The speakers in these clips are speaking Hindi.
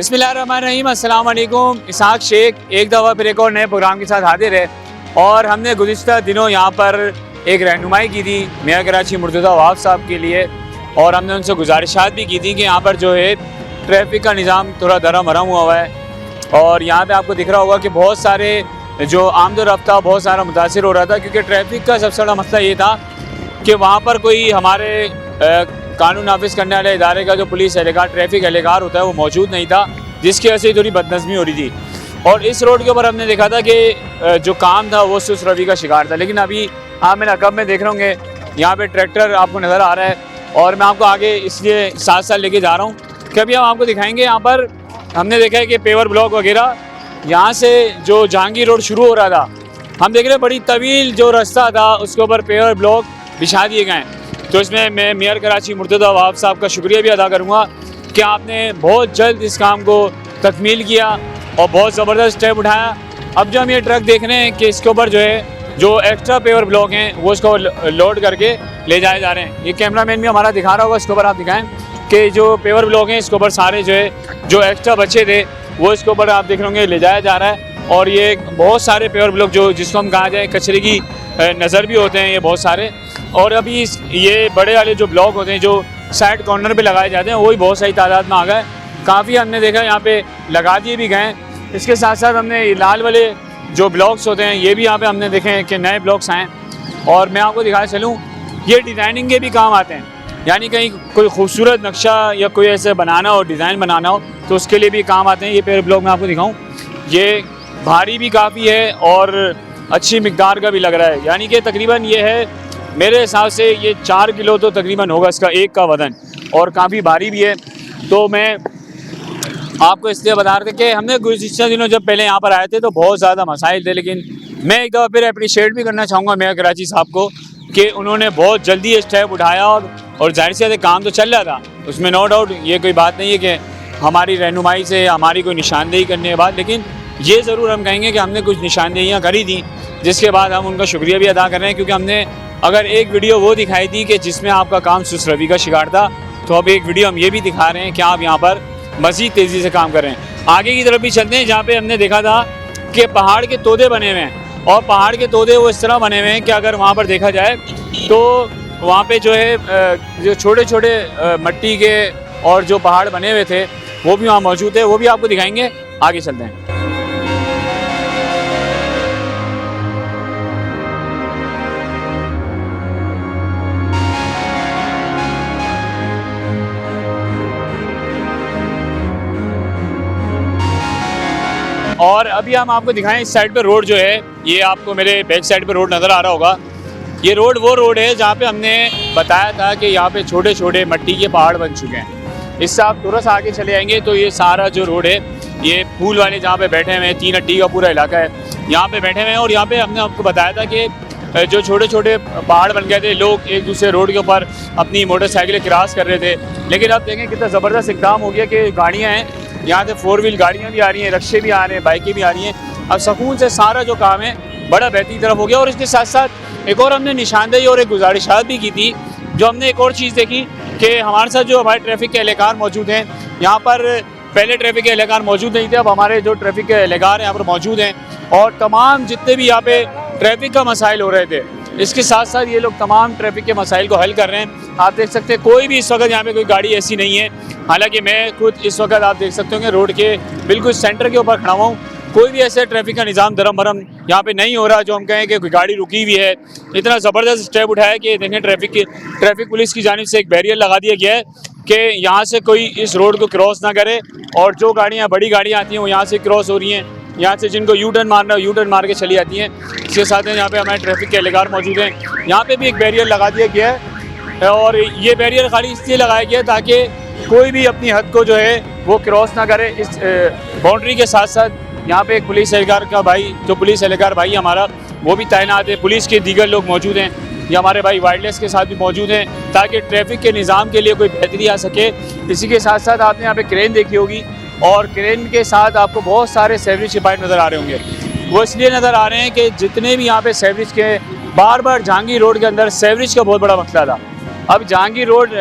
बिस्मिल्लाहिर्रहमानिर्रहीम, अस्सलाम वालेकुम। इसहाक शेख एक दफ़ा फिर एक और नए प्रोग्राम के साथ हाजिर है। और हमने गुज़िश्ता दिनों यहाँ पर एक रहनुमाई की थी मेयर कराची मुर्तज़ा वहाब साहब के लिए, और हमने उनसे गुजारिशात भी की थी कि यहाँ पर जो है ट्रैफिक का निज़ाम थोड़ा धर्म भरम हुआ है। और यहाँ पे आपको दिख रहा होगा कि बहुत सारे जो आमद रफ्ता बहुत सारा मुतासिर हो रहा था, क्योंकि ट्रैफिक का सबसे बड़ा मसला ये था कि वहाँ पर कोई हमारे कानून नाफिज करने वाले इदारे का जो पुलिस एहलकार ट्रैफिक एहलकार होता है वो मौजूद नहीं था, जिसकी वजह से थोड़ी बदनज़मी हो रही थी। और इस रोड के ऊपर हमने देखा था कि जो काम था वो सुस्त रवि का शिकार था। लेकिन अभी आप मेरे अकब में देख रहे होंगे यहाँ पे ट्रैक्टर आपको नज़र आ रहा है, और मैं आपको आगे इसलिए साथ साथ लेके जा रहा हूँ कि अभी हम आपको दिखाएँगे। यहाँ पर हमने देखा है कि पेवर ब्लॉक वगैरह यहाँ से जो जहांगीर रोड शुरू हो रहा था, हम देख रहे हैं बड़ी तवील जो रास्ता था उसके ऊपर पेवर ब्लॉक बिछा दिए गए हैं। तो इसमें मैं मेयर कराची मुर्तज़ा वहाब साहब का शुक्रिया भी अदा करूँगा कि आपने बहुत जल्द इस काम को तकमील किया और बहुत ज़बरदस्त स्टेप उठाया। अब जो हम ये ट्रक देख रहे हैं कि इसके ऊपर जो है जो एक्स्ट्रा पेवर ब्लॉक हैं वो इसको लोड करके ले जाए जा रहे हैं। ये कैमरामैन भी हमारा दिखा रहा होगा, इसके ऊपर आप दिखाएँ कि जो पेवर ब्लॉक हैं इसके ऊपर सारे जो है जो एक्स्ट्रा बचे थे वो इसके ऊपर आप देख रहे होंगे ले जाया जा रहा है। और ये बहुत सारे पेवर ब्लॉक जो जिसको हम कहा जाए कचरे की नज़र भी होते हैं ये बहुत सारे। और अभी ये बड़े वाले जो ब्लॉक होते हैं जो साइड कॉर्नर पे लगाए जाते हैं वही बहुत सही तादाद में आ गए, काफ़ी हमने देखा यहाँ पे लगा दिए भी गए। इसके साथ साथ हमने लाल वाले जो ब्लॉक्स होते हैं ये भी यहाँ पे हमने देखे हैं कि नए ब्लॉक्स आए। और मैं आपको दिखा चलूँ ये डिज़ाइनिंग के भी काम आते हैं, यानी कहीं कोई खूबसूरत नक्शा या कोई ऐसे बनाना हो डिज़ाइन बनाना हो तो उसके लिए भी काम आते हैं। ये पेवर ब्लॉक मैं आपको दिखाऊँ, ये भारी भी काफ़ी है और अच्छी मिकदार का भी लग रहा है, यानी कि तकरीबन ये है मेरे हिसाब से ये 4 किलो तो तकरीबन होगा इसका एक का वज़न, और काफ़ी भारी भी है। तो मैं आपको इसलिए बता रहे थे कि हमने गुज़िश्ता दिनों जब पहले यहाँ पर आए थे तो बहुत ज़्यादा मसाइल थे, लेकिन मैं एक दफ़ा फिर अप्रिशिएट भी करना चाहूँगा मेयर कराची साहब को कि उन्होंने बहुत जल्दी ये स्टेप उठाया। और जाहिर सी काम तो चल रहा था, उसमें नो डाउट ये कोई बात नहीं है कि हमारी रहनुमाई से हमारी कोई निशानदेही करने के बाद, लेकिन ये ज़रूर हम कहेंगे कि हमने कुछ निशानदेहियाँ करी थी जिसके बाद हम उनका शुक्रिया भी अदा कर रहे हैं। क्योंकि हमने अगर एक वीडियो वो दिखाई थी कि जिसमें आपका काम सुस्त रवि का शिकार था, तो अब एक वीडियो हम ये भी दिखा रहे हैं कि आप यहाँ पर मज़ीद तेज़ी से काम कर रहे हैं। आगे की तरफ भी चलते हैं जहाँ पे हमने देखा था कि पहाड़ के तोदे बने हुए हैं, और पहाड़ के तोदे वो इस तरह बने हुए हैं कि अगर वहाँ पर देखा जाए तो वहाँ पे जो है जो छोटे छोटे मिट्टी के और जो पहाड़ बने हुए थे वो भी वहाँ मौजूद है, वो भी आपको दिखाएंगे। आगे चलते हैं। और अभी हम आपको दिखाएं इस साइड पे रोड जो है, ये आपको मेरे बैक साइड पे रोड नज़र आ रहा होगा। ये रोड वो रोड है जहाँ पे हमने बताया था कि यहाँ पे छोटे छोटे मिट्टी के पहाड़ बन चुके हैं। इससे आप तुरंत आगे चले आएंगे तो ये सारा जो रोड है ये फूल वाले जहाँ पे बैठे हुए हैं 3 अट्टी का पूरा इलाका है, यहाँ पे बैठे हुए हैं। और यहाँ पे हमने आपको बताया था कि जो छोटे छोटे पहाड़ बन गए थे, लोग एक दूसरे रोड के ऊपर अपनी मोटरसाइकिलें क्रॉस कर रहे थे। लेकिन अब देखें कितना ज़बरदस्त इक़दाम हो गया कि गाड़ियाँ हैं यहाँ से 4 व्हील गाड़ियाँ भी आ रही हैं, रिक्शे भी आ रहे हैं, बाइकें भी आ रही हैं। अब सुकून से सारा जो काम है बड़ा बेहतरीन तरफ हो गया। और इसके साथ साथ एक और हमने निशानदेही और एक गुजारिशात भी की थी। जो हमने एक और चीज़ देखी कि हमारे साथ जो हमारे ट्रैफिक के एहलकार मौजूद हैं, यहाँ पर पहले ट्रैफिक के एहलकार मौजूद नहीं थे, अब हमारे जो ट्रैफिक के एहलकार यहाँ पर मौजूद हैं। और तमाम जितने भी यहाँ पे ट्रैफिक का मसाइल हो रहे थे, इसके साथ साथ ये लोग तमाम ट्रैफिक के मसाइल को हल कर रहे हैं। आप देख सकते हैं कोई भी इस वक्त यहाँ पे कोई गाड़ी ऐसी नहीं है। हालांकि मैं खुद इस वक्त आप देख सकते हो कि रोड के बिल्कुल सेंटर के ऊपर खड़ा हुआ हूँ, कोई भी ऐसे ट्रैफिक का निज़ाम धर्म भरम यहाँ पे नहीं हो रहा जो हम कहें कि कोई गाड़ी रुकी हुई है। इतना ज़बरदस्त स्टेप उठाया कि देखें ट्रैफिक पुलिस की जानिब से एक बैरियर लगा दिया गया है कि यहाँ से कोई इस रोड को क्रॉस ना करे, और जो गाड़ियाँ बड़ी गाड़ियाँ आती हैं वो यहाँ से क्रॉस हो रही हैं, यहाँ से जिनको यू टर्न मारना है यू टर्न मार के चली जाती हैं। इसके साथ यहाँ पे हमारे ट्रैफिक के एहलकार मौजूद हैं, यहाँ पे भी एक बैरियर लगा दिया गया है। और ये बैरियर खाली इसलिए लगाया गया ताकि कोई भी अपनी हद को जो है वो क्रॉस ना करे। इस बाउंड्री के साथ साथ यहाँ पे एक पुलिस एहलकार का भाई, जो पुलिस एहलकार भाई हमारा वो भी तैनात है, पुलिस के दीगर लोग मौजूद हैं, ये हमारे भाई वायरलेस के साथ भी मौजूद हैं ताकि ट्रैफिक के निज़ाम के लिए कोई बेहतरी आ सके। इसी के साथ साथ आपने यहाँ पे क्रेन देखी होगी, और क्रेन के साथ आपको बहुत सारे सेवरेज के पाइप नज़र आ रहे होंगे। वो इसलिए नज़र आ रहे हैं कि जितने भी यहाँ पे सेवरेज के बार बार जहांगीर रोड के अंदर सेवरेज का बहुत बड़ा मसला था। अब जहांगीर रोड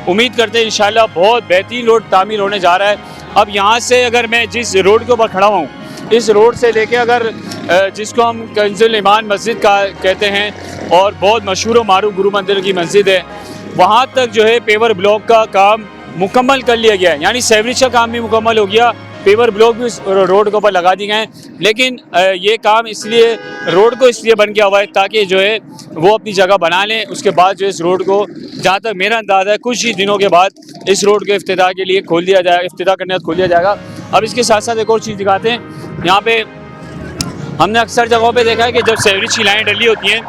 उम्मीद करते हैं इंशाल्लाह बहुत बेहतरीन रोड तामीर होने जा रहा है। अब यहाँ से अगर मैं जिस रोड के ऊपर खड़ा हूँ, इस रोड से लेके अगर जिसको हम कंजुल ईमान मस्जिद का कहते हैं और बहुत मशहूर व मारूफ गुरु मंदिर की मस्जिद है, वहाँ तक जो है पेवर ब्लॉक का काम मुकम्मल कर लिया गया है। यानी सेवरेज का काम भी मुकम्मल हो गया, पेवर ब्लॉक भी रोड के ऊपर लगा दिए गए हैं। लेकिन ये काम इसलिए रोड को इसलिए बन गया हुआ है ताकि जो है वो अपनी जगह बना लें। उसके बाद जो इस रोड को, जहाँ तक मेरा अंदाज़ा है, कुछ ही दिनों के बाद इस रोड के इफ्तिताह के लिए खोल दिया जाएगा, इफ्तिताह करने खोल दिया जाएगा। अब इसके साथ साथ एक और चीज़ दिखाते हैं। यहाँ पे हमने अक्सर जगहों पे देखा है कि जब सेवरेज की लाइनें डली होती हैं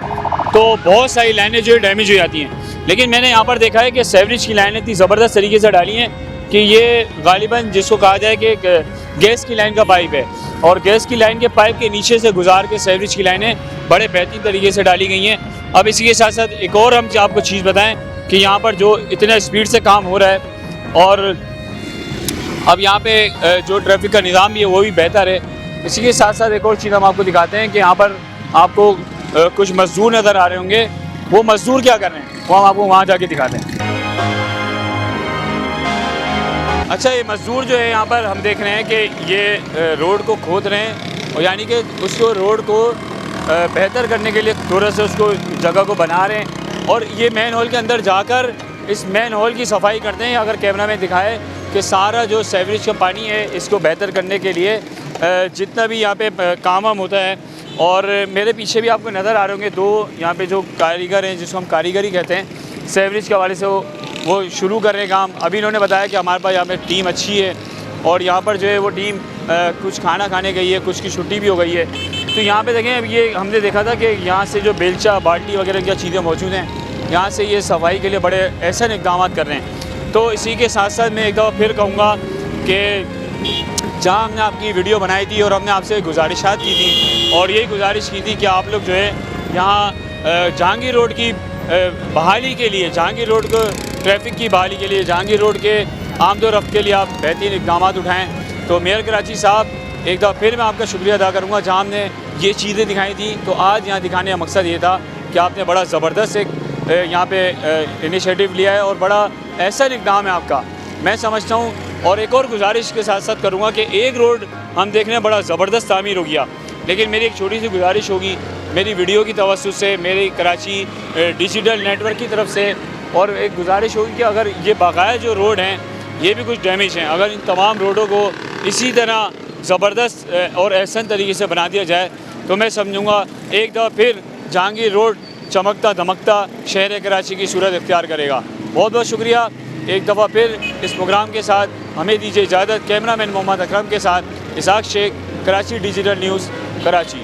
तो बहुत सारी लाइनें जो है डैमेज हो जाती हैं। लेकिन मैंने यहाँ पर देखा है कि सेवरेज की लाइनें इतनी ज़बरदस्त तरीके से डाली हैं कि ये गालिबन जिसको कहा जाए कि गैस की लाइन का पाइप है, और गैस की लाइन के पाइप के नीचे से गुजार के सेवरेज की लाइनें बड़े बेहतरीन तरीके से डाली गई हैं। अब इसी के साथ साथ एक और हम आपको चीज़ बताएं कि यहाँ पर जो इतना स्पीड से काम हो रहा है और अब यहाँ पे जो ट्रैफिक का निज़ाम भी है वो भी बेहतर है। इसी के साथ साथ एक और चीज़ हम आपको दिखाते हैं कि यहाँ पर आपको कुछ मज़दूर नज़र आ रहे होंगे। वो मज़दूर क्या कर रहे हैं वो हम आपको वहाँ जाके दिखाते हैं। अच्छा, ये मज़दूर जो है यहाँ पर हम देख रहे हैं कि ये रोड को खोद रहे हैं, और यानी कि उसको रोड को बेहतर करने के लिए थोड़ा सा उसको जगह को बना रहे हैं, और ये मेन हॉल के अंदर जाकर इस मेन हॉल की सफाई करते हैं। अगर कैमरा में दिखाए कि सारा जो सेवरेज का पानी है इसको बेहतर करने के लिए जितना भी यहाँ पे काम होता है। और मेरे पीछे भी आपको नज़र आ रहे होंगे दो यहाँ पे जो कारीगर हैं, जिसको हम कारीगरी कहते हैं, सेवरेज के हवाले से वो शुरू कर रहे हैं काम। अभी इन्होंने बताया कि हमारे पास यहाँ पे टीम अच्छी है, और यहाँ पर जो है वो टीम कुछ खाना खाने गई है, कुछ की छुट्टी भी हो गई है। तो यहाँ पे देखें, अब ये हमने देखा था कि यहाँ से जो बेलचा बाल्टी वगैरह की चीज़ें मौजूद हैं, यहाँ से ये सफाई के लिए बड़े ऐसे इक़दाम कर रहे हैं। तो इसी के साथ साथ मैं एक दफ़ा फिर कहूँगा कि जहाँ हमने आपकी वीडियो बनाई थी और हमने आपसे गुजारिशात की थी, और यही गुजारिश की थी कि आप लोग जो है यहाँ जहांगीर रोड की बहाली के लिए, जहांगीर रोड को ट्रैफिक की बहाली के लिए, जहांगीर रोड के आमदोरफ्त के लिए आप बेहतरीन इक़दाम उठाएँ। तो मेयर कराची साहब, एक दफ़ा फिर मैं आपका शुक्रिया अदा करूँगा। जहाँ हमने ये चीज़ें दिखाई थी, तो आज यहाँ दिखाने का मकसद ये था कि आपने बड़ा ज़बरदस्त एक यहाँ पे इनिशिएटिव लिया है और बड़ा ऐसा इक़दाम है आपका, मैं समझता हूँ। और एक और गुजारिश के साथ साथ करूँगा कि एक रोड हम देख रहे हैं बड़ा ज़बरदस्त तामीर हो गया, लेकिन मेरी एक छोटी सी गुजारिश होगी मेरी वीडियो की तवज्जुह से, मेरी कराची डिजिटल नेटवर्क की तरफ से, और एक गुजारिश होगी कि अगर ये बाकाया जो रोड हैं ये भी कुछ डैमेज हैं, अगर इन तमाम रोडों को इसी तरह ज़बरदस्त और एहसन तरीके से बना दिया जाए तो मैं समझूँगा एक दफ़ा फिर जहांगीर रोड चमकता धमकता शहर कराची की सूरत इख्तियार करेगा। बहुत बहुत शुक्रिया। एक दफ़ा फिर इस प्रोग्राम के साथ हमें दीजिए इजाज़त। कैमरामैन मोहम्मद अकरम के साथ इसाक शेख, कराची डिजिटल न्यूज़, कराची।